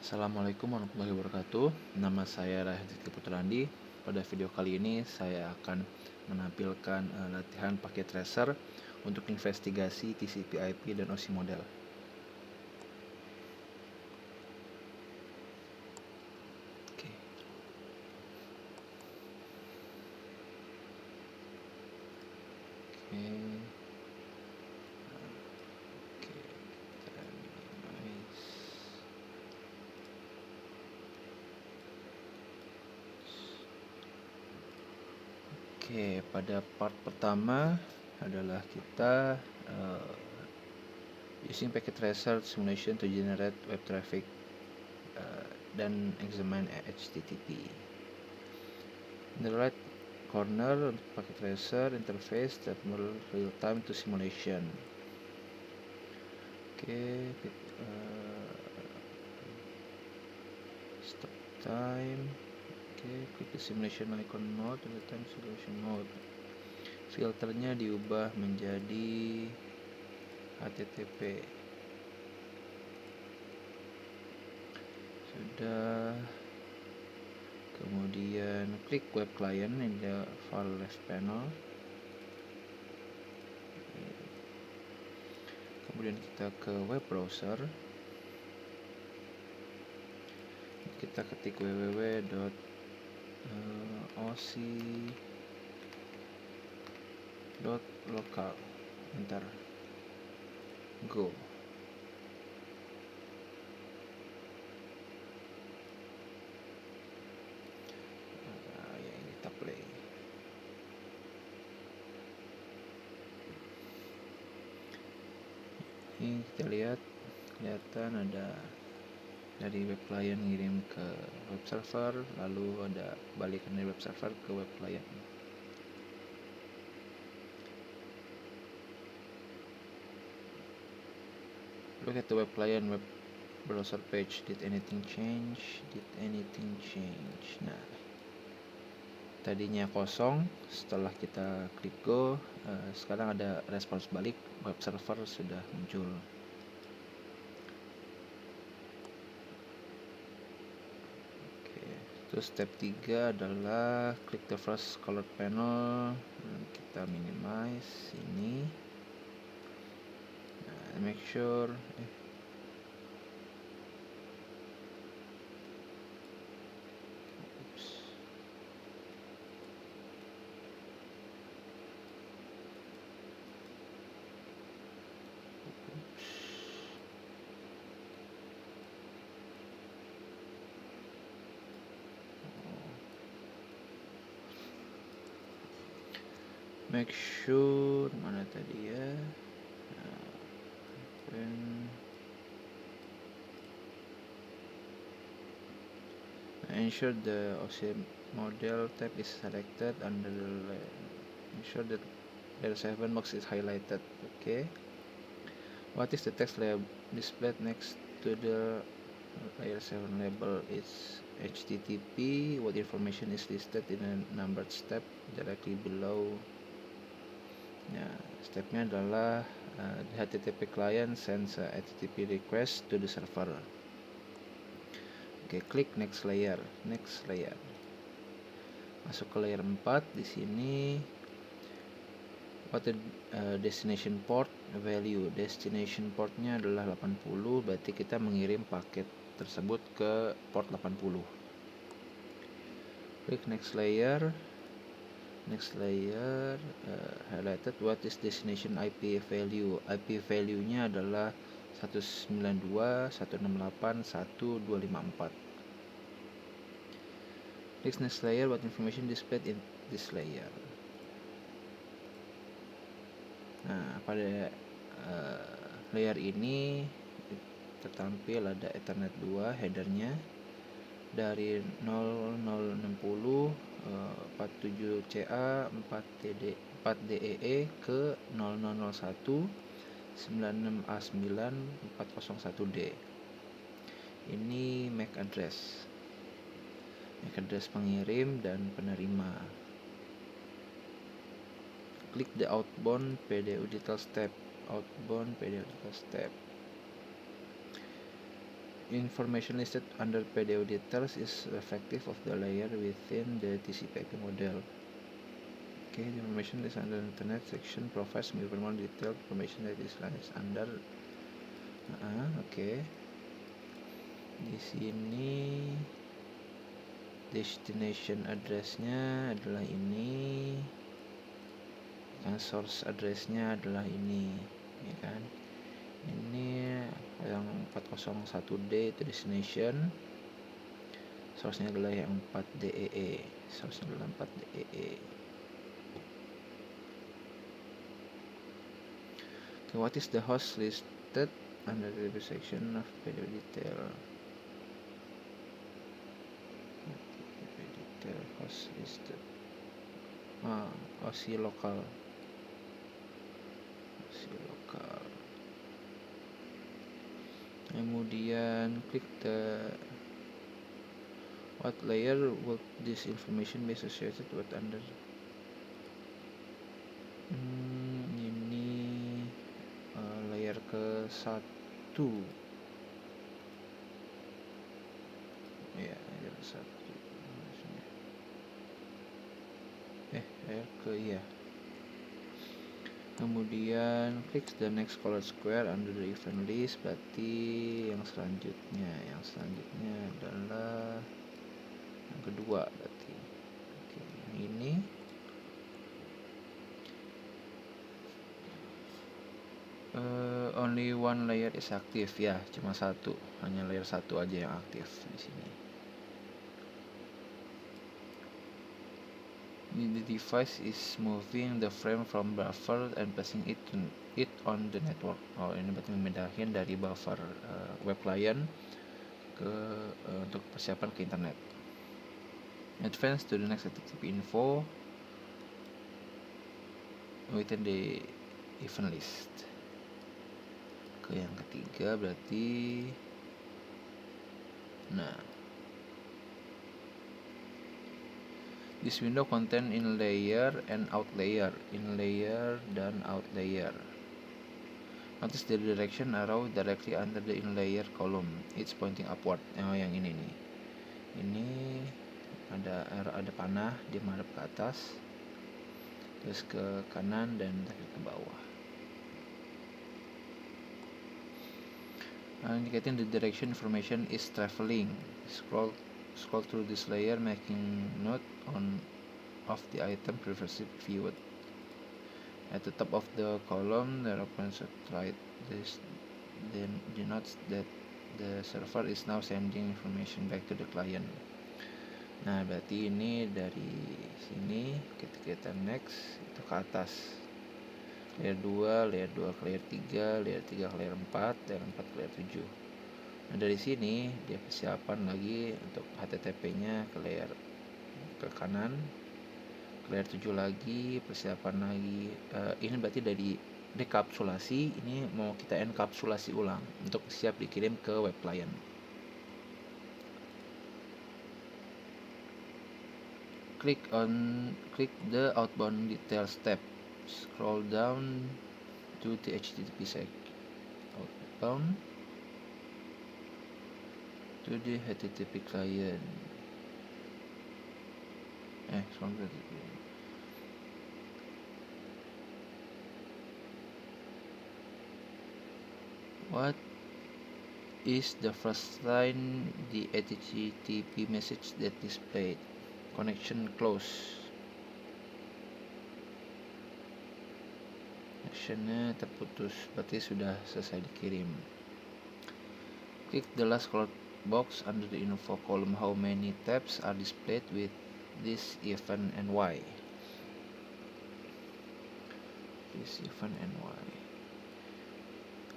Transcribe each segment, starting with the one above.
Assalamualaikum warahmatullahi wabarakatuh. Nama saya Rahadi Putrandi. Pada video kali ini saya akan menampilkan latihan pakai tracer untuk investigasi TCP/IP dan OSI model. Oke. Oke. Oke, kita minimize. Oke, pada part pertama adalah kita using packet tracer simulation to generate web traffic dan examine HTTP. In the right corner untuk packet tracer interface that model real time to simulation. Oke, stop time. Oke, klik the simulation icon mode, real time simulation mode. Filternya diubah menjadi HTTP. Sudah. Kemudian klik web client in the far left panel. Kemudian kita ke web browser. Kita ketik www.osi.local. Enter. Go. Kita play. Ini kita lihat, kelihatan ada dari web client ngirim ke web server, lalu ada balikan dari web server ke web client. Look at the web client web browser page. Did anything change? Nah, tadinya kosong, setelah kita klik go, sekarang ada respons balik, web server sudah muncul. Oke, terus step 3 adalah klik the first colored panel, kita minimize ini. Make sure make sure mana tadi ya, ensure the OSI model tab is selected under the ensure that layer 7 box is highlighted. Okay, what is the text label displayed next to the layer 7 label? Is HTTP. What information is listed in a numbered step directly below? Ya, stepnya adalah HTTP client sends a HTTP request to the server. Oke, klik next layer. Masuk ke layer 4. Di sini what the destination port value. Destination portnya adalah 80, berarti kita mengirim paket tersebut ke port 80. Klik next layer. Highlighted what is destination IP value. IP value-nya adalah 192.168.1.254. Klik next layer. What information displayed in this layer? Nah, pada layer ini tertampil ada Ethernet 2 headernya dari 0060 47CA 4DEE ke 0001 96A9 401D. Ini MAC address pengirim dan penerima. Klik the outbound PDU detail step. information listed under PDO details is reflective of the layer within the TCP/IP model. Okay, the information is under internet section provides more detailed information that is under. Oke. Di sini destination address-nya adalah ini, kan source address-nya adalah ini, ya kan? Ini yang 401D itu destination, source-nya adalah yang 4DEE, source-nya adalah 4DEE. Okay, what is the host listed under the section of video detail? Host listed. OSI lokal. Kemudian klik the what layer would this information be associated with under? Ini layer ke-1. Ya, layer ke-1. Kemudian klik the next colored square under the event list, berarti yang selanjutnya adalah yang kedua berarti. Oke, yang ini only one layer is active, ya, cuma satu, hanya layer 1 aja yang aktif di sini. The device is moving the frame from buffer and placing it on the network. Oh, ini berarti memindahin dari buffer web client ke untuk persiapan ke internet. Advance to the next HTTP info within the event list. Ke yang ketiga berarti, this window contain in layer and out layer, in layer dan out layer. Notice the direction arrow directly under the in layer column. It's pointing upward. Yang ini nih. Ini ada panah, dia menghadap ke atas, terus ke kanan dan ke bawah. Indicating the direction information is traveling. Scroll through this layer, making note of the item previously viewed. At the top of the column, there opens a right. This then denotes that the server is now sending information back to the client. Nah, berarti ini dari sini ketika kita next itu ke atas. Layer 2 ke layer 3, layer 3 ke layer 4, layer 4 ke layer 7. Nah, dari sini dia persiapan lagi untuk HTTP-nya ke layer ke kanan, ke layer 7 lagi, persiapan lagi. Ini berarti dari dekapsulasi, ini mau kita enkapsulasi ulang untuk siap dikirim ke web client. Click the outbound details tab. Scroll down to the HTTP sec. Outbound to the HTTP client. What is the first line the HTTP message that displayed? Connection close. Connectionnya terputus, berarti sudah selesai dikirim. Click the last colored box under the info column. How many tabs are displayed with this event and why? This event and why.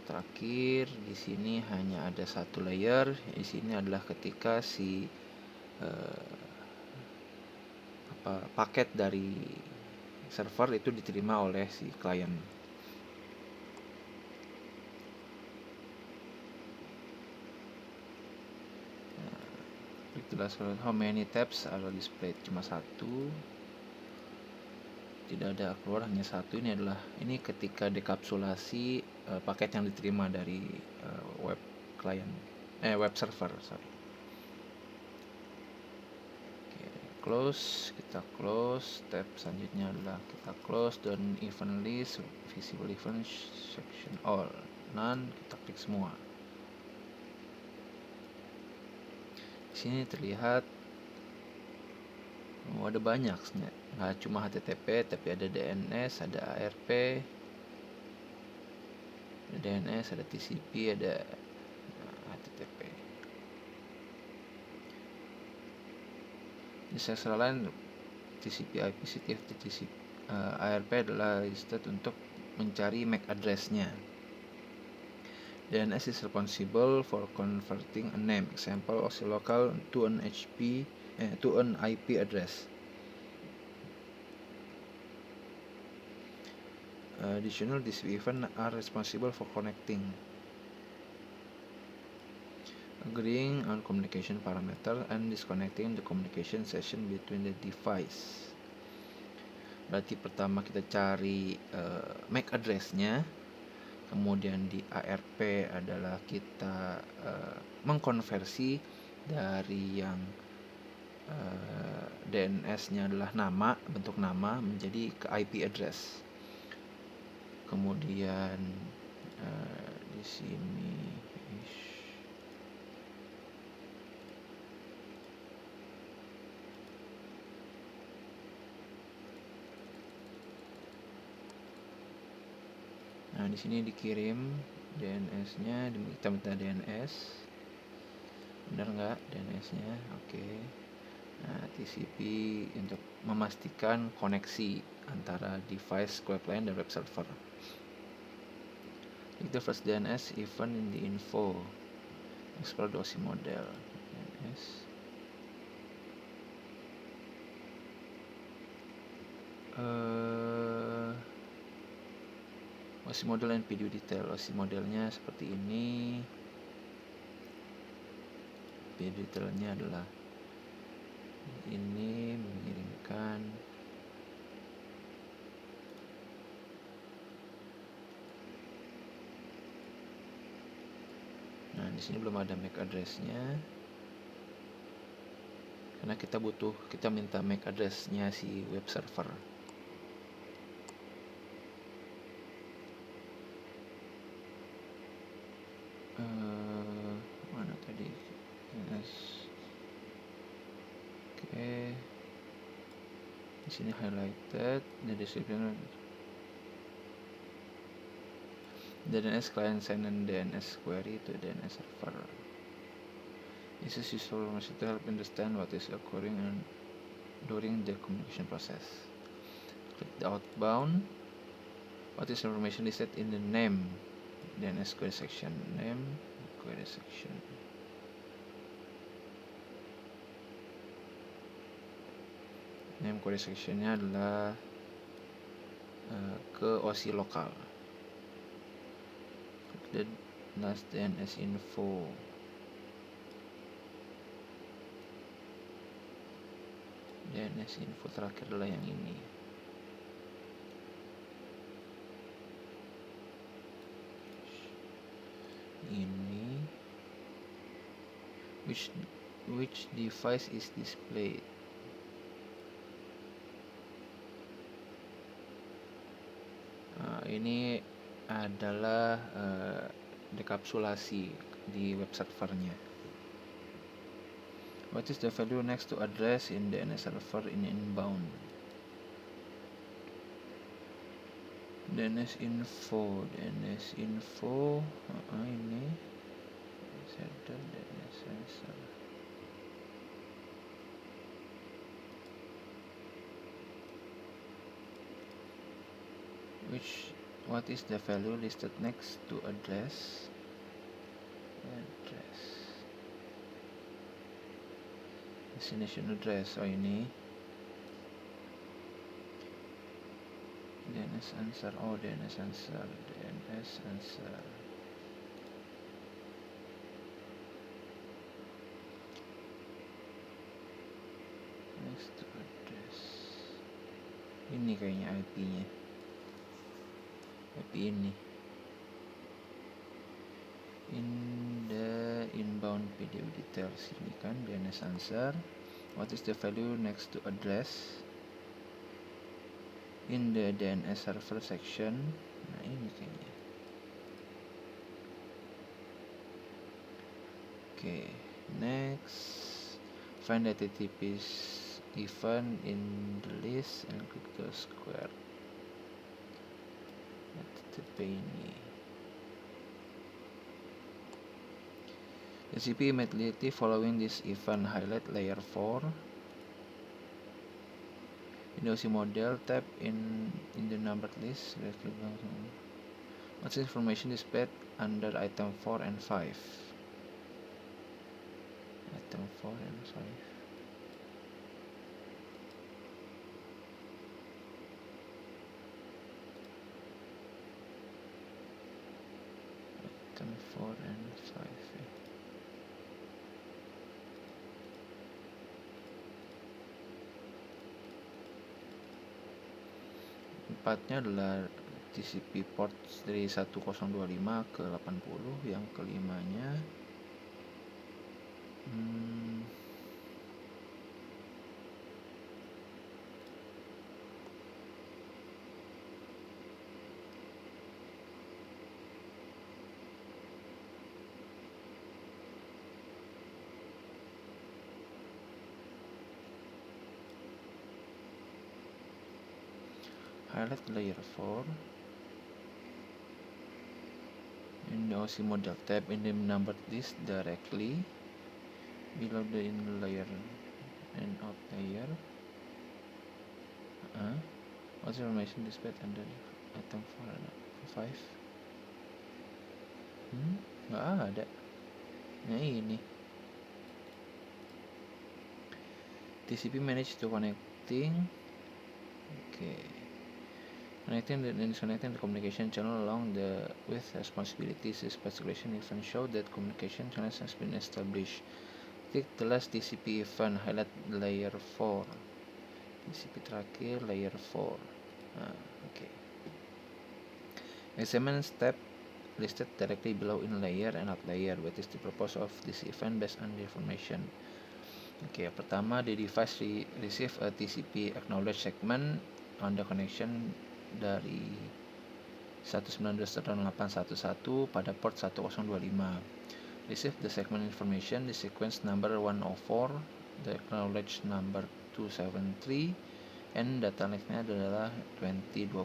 Terakhir di sini hanya ada satu layer. Di sini adalah ketika si paket dari server itu diterima oleh si klien. Jelas, how many tabs are displayed, cuma satu, tidak ada keluar, hanya satu. Ini ketika dekapsulasi paket yang diterima dari web client. web server, sorry. Oke, close, kita close. Tab selanjutnya adalah kita close dan event list, visible event section all, none, kita klik semua. Di sini terlihat ada banyak, nggak cuma HTTP tapi ada DNS, ada ARP, ada DNS, ada TCP, ada HTTP. Di section lain TCP, IP, CTF, TCP, ARP adalah listed untuk mencari MAC address-nya. DNS is responsible for converting a name, example OCLocal, to an IP address. Additional, these events are responsible for connecting, agreeing on communication parameter, and disconnecting the communication session between the device. Berarti pertama kita cari MAC address-nya, kemudian di ARP adalah kita mengkonversi dari yang DNS-nya adalah nama, bentuk nama, menjadi ke IP address. Kemudian di sini di sini dikirim DNS-nya, kita minta DNS, benar nggak DNS-nya? Oke. Nah, TCP untuk memastikan koneksi antara device web client dan web server. Click the first DNS event in the info. Explore the OSI model. DNS. OSI model and video detail. OSI modelnya seperti ini. Video detailnya adalah ini, mengirimkan di sini belum ada MAC address-nya karena kita minta MAC address-nya si web server. Mana tadi? Yes. Oke. Di sini highlighted, the description. DNS client send and DNS query to DNS server. This is useful to help understand what is occurring during the communication process. Click the outbound. What is information listed in the name? DNS query section. Name query section. Name query sectionnya adalah ke OSI lokal. The last DNS info. DNS info terakhir adalah yang ini. Which device is displayed? Ini adalah dekapsulasi di web servernya. What is the value next to address in DNS server in inbound? DNS info ini settle DNS sensor. What is the value listed next to address? Destination address. Ini DNS answer. DNS answer. Next to address. Ini kayaknya IP-nya. IP ini. In the inbound View detail sini kan, DNS answer. What is the value next to address in the DNS server section? Nah ini kayaknya. Oke, next find the HTTP event in the list and click the square. HTTP ini. TCP immediately following this event, highlight layer 4. In the OC model tab in the numbered list, what's information displayed under item 4 and 5? Item 4 and 5. Item 4 and 5 ya. Empatnya adalah TCP port dari 1025 ke 80, yang kelimanya highlight layer 4 in the OC model tab in the numbered list directly below the in layer and out layer. What's information displayed under item 4 and 5? Nggak ada. Nah ini TCP manage to connecting. Connecting and disconnecting the communication channel along with responsibilities. This particular event show that communication channels has been established. Click the last TCP event, highlight layer 4. TCP terakhir layer 4. Examine step listed directly below in layer and out layer. What is the purpose of this event based on the information? Pertama, the device receive a TCP acknowledge segment on the connection dari 192.168.11 pada port 1025. Receive the segment information, the sequence number 104, the acknowledge number 273, and data length-nya adalah 2020.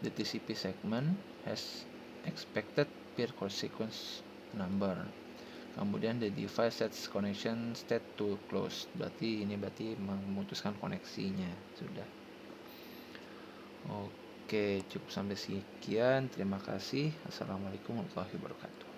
The TCP segment has expected peer sequence number. Kemudian the device sets connection state to close. Berarti memutuskan koneksinya sudah. Oke, cukup sampai sekian. Terima kasih. Assalamualaikum warahmatullahi wabarakatuh.